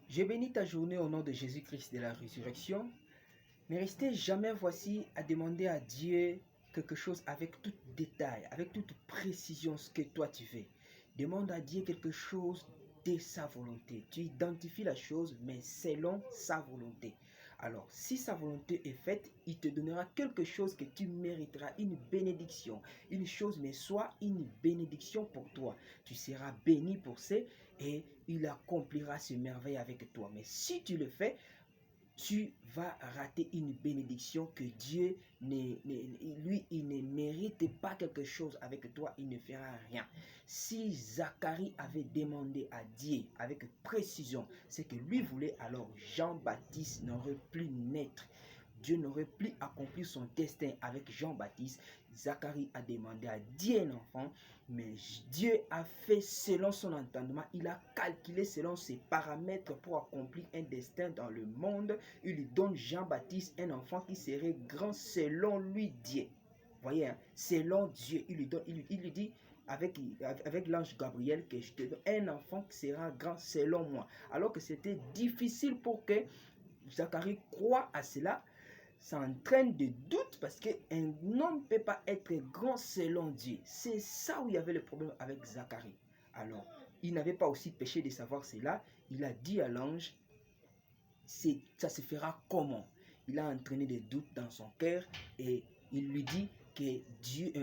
Je bénis ta journée au nom de Jésus-Christ de la résurrection. Ne restez jamais voici à demander à Dieu quelque chose avec tout détail, avec toute précision ce que toi tu veux. Demande à Dieu quelque chose de sa volonté. Tu identifies la chose, mais selon sa volonté. Alors, si sa volonté est faite, il te donnera quelque chose que tu mériteras, une bénédiction. Une chose, mais soit une bénédiction pour toi. Tu seras béni pour ça et il accomplira ce merveille avec toi. Mais si tu le fais, tu vas rater une bénédiction que Dieu, lui, il ne mérite pas quelque chose avec toi, il ne fera rien. Si Zacharie avait demandé à Dieu avec précision ce que lui voulait, alors Jean-Baptiste n'aurait plus naître. Dieu n'aurait plus accompli son destin avec Jean-Baptiste. Zacharie a demandé à Dieu un enfant, mais Dieu a fait selon son entendement. Il a calculé selon ses paramètres pour accomplir un destin dans le monde. Il lui donne Jean-Baptiste un enfant qui serait grand selon lui Dieu. Voyez, hein? Selon Dieu, il lui dit avec l'ange Gabriel que je te donne un enfant qui sera grand selon moi. Alors que c'était difficile pour que Zacharie croit à cela. Ça entraîne des doutes parce qu'un homme ne peut pas être grand selon Dieu. C'est ça où il y avait le problème avec Zacharie. Alors, il n'avait pas aussi péché de savoir cela. Il a dit à l'ange, ça se fera comment? Il a entraîné des doutes dans son cœur et il lui dit que Dieu,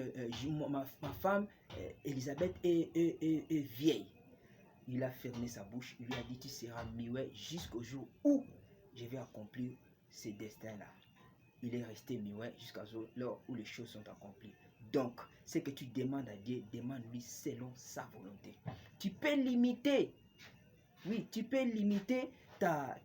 ma femme, Élisabeth, est vieille. Il a fermé sa bouche. Il lui a dit, tu seras muet jusqu'au jour où je vais accomplir ce destin-là. Il est resté muet jusqu'à l'heure où les choses sont accomplies. Donc, ce que tu demandes à Dieu, demande-lui selon sa volonté. Tu peux limiter, oui, tu peux limiter ta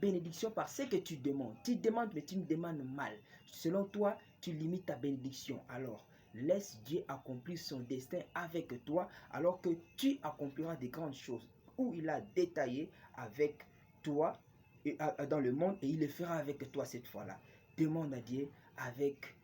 bénédiction par ce que tu demandes. Tu demandes, mais tu me demandes mal. Selon toi, tu limites ta bénédiction. Alors, laisse Dieu accomplir son destin avec toi, alors que tu accompliras de grandes choses. Où il a détaillé avec toi et dans le monde, et il le fera avec toi cette fois-là. Demande à Dieu avec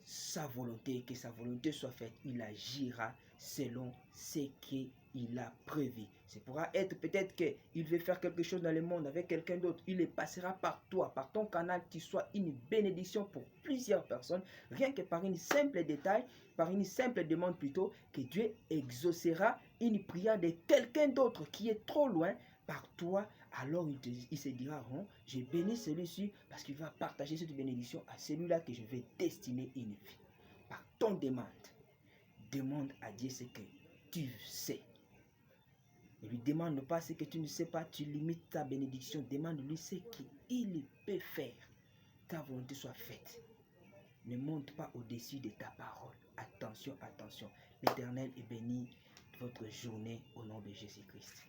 sa volonté, que sa volonté soit faite. Il agira selon ce qu'il a prévu. Ça pourra être peut-être qu'il veut faire quelque chose dans le monde avec quelqu'un d'autre. Il le passera par toi, par ton canal, qui soit une bénédiction pour plusieurs personnes. Rien que par une simple détail, par une simple demande plutôt, que Dieu exaucera une prière de quelqu'un d'autre qui est trop loin par toi. Alors il se dira, oh, je bénis celui-ci parce qu'il va partager cette bénédiction à celui-là que je vais destiner une vie. Par ton demande, demande à Dieu ce que tu sais. Ne lui demande pas ce que tu ne sais pas, tu limites ta bénédiction. Demande-lui ce qu'il peut faire. Ta volonté soit faite. Ne monte pas au-dessus de ta parole. Attention, attention. L'Éternel est béni votre journée au nom de Jésus-Christ.